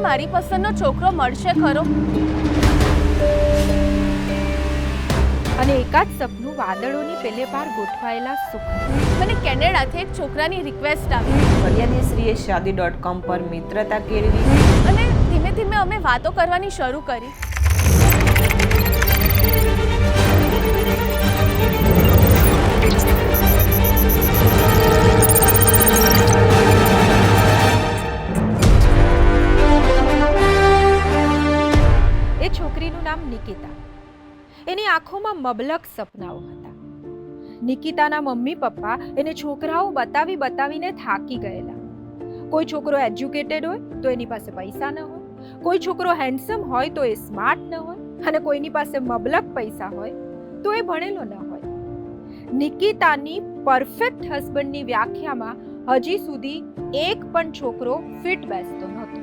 મને મારી પસંદનો છોકરો મળશે ખરો? અને એકાદ સપનું વાદળોની પેલે પાર ગોઠવાયેલા સુખ. મને કેનેડાથી એક છોકરાની રિક્વેસ્ટ આવી. ફરિયાદીશ્રીએ shaadi.com પર મિત્રતા કેળવી અને ધીમે ધીમે અમે વાતો કરવાની શરૂ કરી. એ છોકરીનું નામ નિકિતા. એની આંખોમાં મબલક સપનાઓ હતા. નિકિતાના મમ્મી પપ્પા એને છોકરાઓ બતાવીને થાકી ગયેલા. કોઈ છોકરો એજ્યુકેટેડ હોય તો એની પાસે પૈસા ન હોય, કોઈ છોકરો હેન્ડસમ હોય તો એ સ્માર્ટ ન હોય, અને કોઈની પાસે મબલક પૈસા હોય તો એ ભણેલો ન હોય. નિકિતાની પરફેક્ટ હસબન્ડની વ્યાખ્યામાં હજી સુધી એક પણ છોકરો ફિટ બેસતો નહોતો.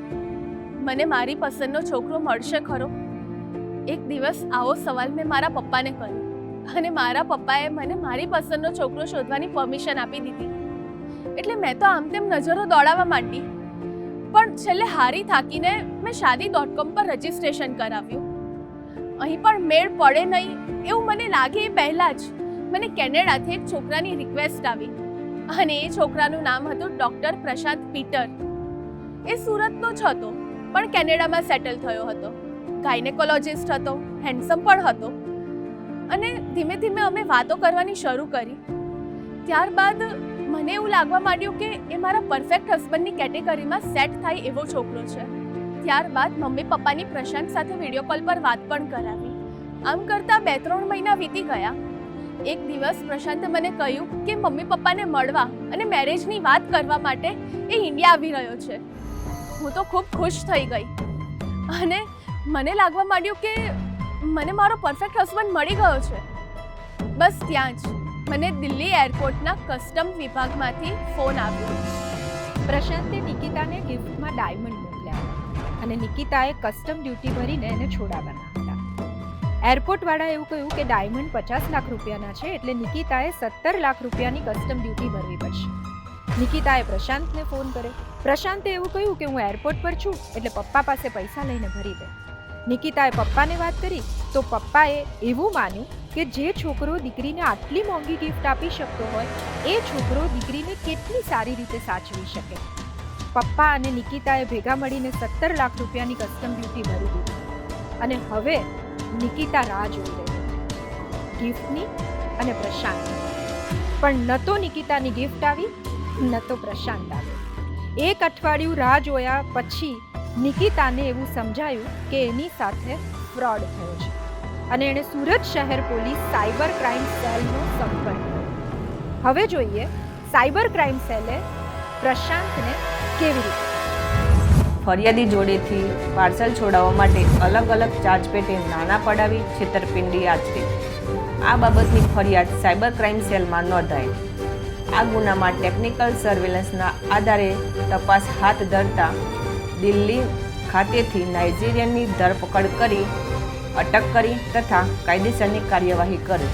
મને મારી પસંદનો છોકરો મળશે ખરો? એક દિવસ આવો સવાલ મેં મારા પપ્પાને કર્યો અને મારા પપ્પાએ મને મારી પસંદનો છોકરો શોધવાની પરમિશન આપી દીધી. એટલે મેં તો આમ તેમ નજરો દોડાવવા માંડી, પણ છેલ્લે હારી થાકીને મેં shaadi.com પર રજીસ્ટ્રેશન કરાવ્યું. અહીં પણ મેળ પડે નહીં એવું મને લાગે એ પહેલાં જ મને કેનેડાથી એક છોકરાની રિક્વેસ્ટ આવી અને એ છોકરાનું નામ હતું ડૉક્ટર પ્રશાંત પીટર. એ સુરતનો જ હતો પણ કેનેડામાં સેટલ થયો હતો. ગાયનેકોલોજિસ્ટ હતો, હેન્ડસમ પણ હતો. અને ધીમે ધીમે અમે વાતો કરવાની શરૂ કરી. ત્યારબાદ મને એવું લાગવા માંડ્યું કે એ મારા પરફેક્ટ હસબન્ડની કેટેગરીમાં સેટ થાય એવો છોકરો છે. ત્યારબાદ મમ્મી પપ્પાની પ્રશાંત સાથે વિડીયો કોલ પર વાત પણ કરાવી. આમ કરતાં 2-3 મહિના વીતી ગયા. એક દિવસ પ્રશાંતે મને કહ્યું કે મમ્મી પપ્પાને મળવા અને મેરેજની વાત કરવા માટે એ ઇન્ડિયા આવી રહ્યો છે. હું તો ખૂબ ખુશ થઈ ગઈ અને મને લાગવા માંડ્યું કે મને મારો પરફેક્ટ હસબન્ડ મળી ગયો છે. બસ ત્યાં જ મને દિલ્હી એરપોર્ટના કસ્ટમ વિભાગમાંથી ફોન આવ્યો. પ્રશાંતે નિકિતાને ગિફ્ટમાં ડાયમંડ મોકલ્યા અને નિકિતાએ કસ્ટમ ડ્યુટી ભરીને એને છોડાવવાના હતા. એરપોર્ટવાળાએ એવું કહ્યું કે ડાયમંડ 50 લાખ રૂપિયાના છે, એટલે નિકિતાએ 17 લાખ રૂપિયાની કસ્ટમ ડ્યુટી ભરવી પડશે. નિકિતાએ પ્રશાંતને ફોન કર્યો. પ્રશાંતે એવું કહ્યું કે હું એરપોર્ટ પર છું એટલે પપ્પા પાસે પૈસા લઈને ભરી દે. નિકિતાએ પપ્પાને વાત કરી તો પપ્પાએ એવું માન્યું કે જે છોકરો દીકરીને આટલી મોંઘી ગિફ્ટ આપી શકતો હોય એ છોકરો દીકરીને કેટલી સારી રીતે સાચવી શકે. પપ્પા અને નિકિતાએ ભેગા મળીને 17 લાખ રૂપિયાની કસ્ટમ ડ્યુટી ભરી દીધી અને હવે નિકિતા રાહ જોઈ રહી ગિફ્ટની અને પ્રશાંતની. પણ ન તો નિકિતાની ગિફ્ટ આવી ન તો પ્રશાંત આવ્યો. એક અઠવાડિયું રાહ જોયા પછી નિકિતાને એવું સમજાયું કે એની સાથે ફ્રોડ થયો છે અને એણે સુરત શહેર પોલીસ સાયબર ક્રાઇમ સેલનો સંપર્ક કર્યો. હવે જોઈએ સાયબર ક્રાઇમ સેલે પ્રશાંતને કેવી રીતે. ફરિયાદી જોડેથી પાર્સલ છોડાવવા માટે અલગ અલગ ચાર્જ પેટે નાણાં પડાવી છેતરપિંડી આચરી. આ બાબતની ફરિયાદ સાયબર ક્રાઇમ સેલમાં નોંધાઈ. આ ગુનામાં ટેકનિકલ સર્વેલન્સના આધારે તપાસ હાથ ધરતા દિલ્હી ખાતેથી નાઇજીરિયનની ધરપકડ કરી અટક કરી તથા કાયદેસરની કાર્યવાહી કરી.